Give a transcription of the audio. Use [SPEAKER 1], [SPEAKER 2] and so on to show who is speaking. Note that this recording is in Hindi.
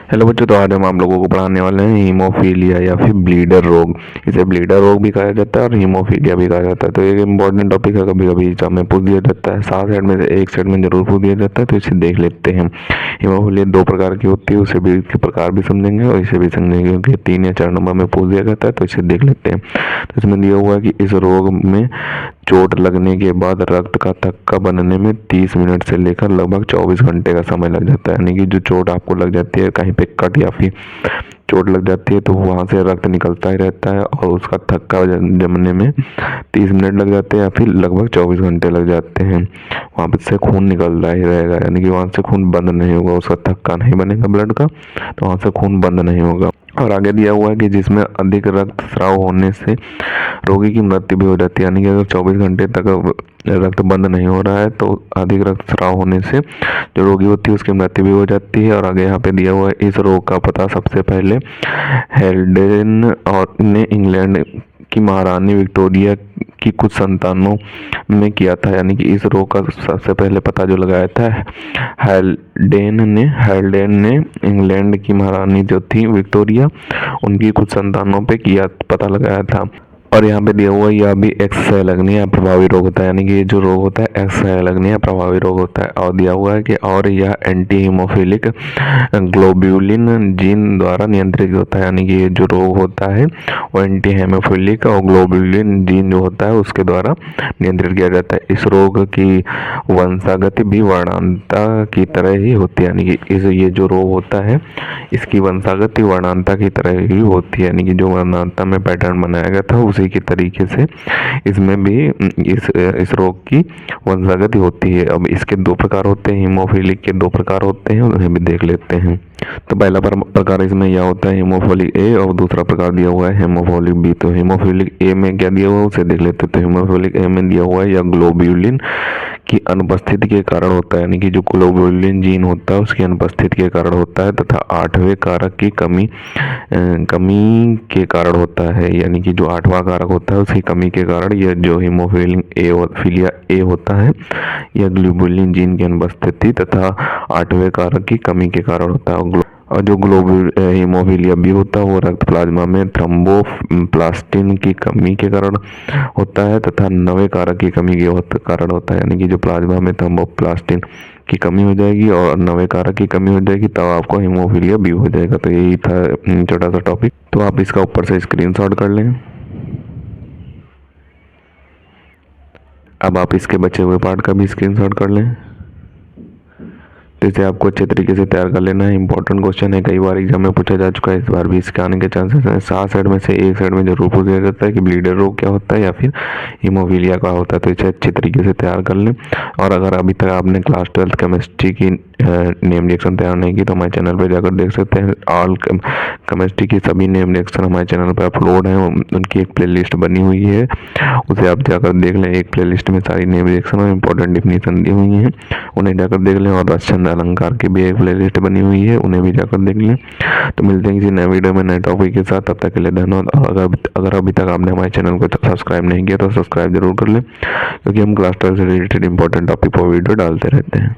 [SPEAKER 1] हेलो बच्चों, तो आज हम आप लोगों को पढ़ाने वाले हैं हीमोफीलिया या फिर ब्लीडर रोग। इसे ब्लीडर रोग भी कहा जाता है और हीमोफीलिया भी कहा जाता है। तो एक इम्पॉर्टेंट टॉपिक है, कभी कभी एग्जाम में पूछ दिया जाता है। 7 सेट में से एक सेट में जरूर पूछ दिया जाता है, तो इसे देख लेते हैं। हीमोफीलिया 2 प्रकार की होती है, उसे भी इसके प्रकार भी समझेंगे और इसे भी समझेंगे, क्योंकि 3 या 4 नंबर में पूछ दिया जाता है। तो इसे देख लेते हैं। तो इसमें दिया हुआ है कि इस रोग में चोट लगने के बाद रक्त का थक्का बनने में 30 मिनट से लेकर लगभग 24 घंटे का समय लग जाता है। यानी कि जो चोट आपको लग जाती है, कहीं पे कट या फिर चोट लग जाती है, तो वहाँ से रक्त निकलता ही रहता है और उसका थक्का जमने में 30 मिनट लग जाते हैं या फिर लगभग 24 घंटे लग जाते हैं। वहाँ पे से खून निकलता ही रहेगा, यानी कि वहाँ से खून बंद नहीं होगा, उसका थक्का नहीं बनेगा ब्लड का, तो वहाँ से खून बंद नहीं होगा। और आगे दिया हुआ है कि जिसमें अधिक रक्तस्राव होने से रोगी की मृत्यु भी हो जाती है। यानी कि अगर 24 घंटे तक रक्त बंद नहीं हो रहा है, तो अधिक रक्तस्राव होने से जो रोगी होती है उसकी मृत्यु भी हो जाती है। और आगे यहाँ पे दिया हुआ है, इस रोग का पता सबसे पहले हेल्डेन और ने इंग्लैंड की महारानी विक्टोरिया की कुछ संतानों में किया था। यानी कि इस रोग का सबसे पहले पता जो लगाया था हेल्डेन ने इंग्लैंड की महारानी जो थी विक्टोरिया, उनकी कुछ संतानों पे किया, पता लगाया था। और यहाँ पे दिया हुआ यह भी एक्सलग्निया प्रभावी रोग होता है। यानी कि ये जो रोग होता है एक्सलग्निया प्रभावी रोग होता है। और दिया हुआ है कि और यह एंटी हीमोफिलिक ग्लोब्यूलिन जीन द्वारा नियंत्रित होता है। यानी कि ये जो रोग होता है वो एंटी हीमोफिलिक और ग्लोब्यूलिन जीन जो होता है उसके द्वारा नियंत्रित किया जाता है। इस रोग की वंशागति भी वर्णांता की तरह ही होती है। यानी कि ये जो रोग होता है इसकी वंशागति वर्णांता की तरह ही होती है। यानी कि जो वर्णांता में पैटर्न बनाया गया था उसी के तरीके से इसमें भी इस रोग की वंशागति होती है। अब इसके 2 प्रकार होते हैं, हीमोफिलिक के 2 प्रकार होते हैं, उन्हें भी देख लेते हैं। तो पहला प्रकार इसमें यह होता है हीमोफिलिक ए, और दूसरा प्रकार दिया हुआ है हीमोफिलिक बी। तो हीमोफिलिक ए में क्या दिया हुआ है उसे देख लेते हैं। तो हीमोफिलिक ए में दिया हुआ है यह ग्लोब्यूलिन की अनुपस्थिति के कारण होता है। यानी कि जो ग्लोब्यूलिन जीन होता है उसकी अनुपस्थिति के कारण होता है, तथा 8वें कारक की कमी के कारण होता है। यानी कि जो 8वां कारक होता है उसकी कमी के कारण यह जो हीमोफिलिया ए होता है यह ग्लोब्यूलिन जीन की अनुपस्थिति तथा 8वें कारक की कमी के कारण होता है। और जो हीमोफिलिया बी होता है वो रक्त प्लाज्मा में थ्रोम्बोप्लास्टिन की कमी के कारण होता है तथा 9वें कारक की कमी के कारण होता है। यानी कि जो प्लाज्मा में थ्रोम्बोप्लास्टिन की कमी हो जाएगी और 9वें कारक की कमी हो जाएगी, तब आपको हीमोफिलिया बी हो जाएगा। तो यही था छोटा सा टॉपिक। तो आप इसका ऊपर से स्क्रीनशॉट कर लें। अब आप इसके बचे हुए पार्ट का भी स्क्रीनशॉट कर लें। तो इसे आपको अच्छे तरीके से तैयार कर लेना है। इंपॉर्टेंट क्वेश्चन है, कई बार एग्जाम में पूछा जा चुका है, इस बार भी इसके आने के चांसेस हैं। 7 सेट में से एक सेट में जरूर पूछ दिया जाता है कि ब्लीडर रोग क्या होता है या फिर हीमोफिलिया क्या होता है। तो इसे अच्छे तरीके से तैयार कर लें। और अगर अभी तक आपने क्लास 12 केमिस्ट्री की नेम रिएक्शन तैयार नहीं की तो हमारे चैनल पर जाकर देख सकते हैं। ऑल केमिस्ट्री की सभी नेम रिएक्शन हमारे चैनल पर अपलोड हैं, उनकी एक प्लेलिस्ट बनी हुई है, उसे आप जाकर देख लें। एक प्लेलिस्ट में सारी नेम रिएक्शन और इंपॉर्टेंट डिफिनीशन दी हुई हैं, उन्हें जाकर देख लें। और रस अलंकार की भी एक प्लेलिस्ट बनी हुई है, उन्हें भी जाकर देख लें। तो मिलते हैं किसी नए वीडियो में नए टॉपिक के साथ, तब तक के लिए धन्यवाद। और अगर अभी तक आपने हमारे चैनल को सब्सक्राइब नहीं किया तो सब्सक्राइब जरूर कर लें, क्योंकि हम क्लास 12 से रिलेटेड इंपॉर्टेंट टॉपिक पर वीडियो डालते रहते हैं।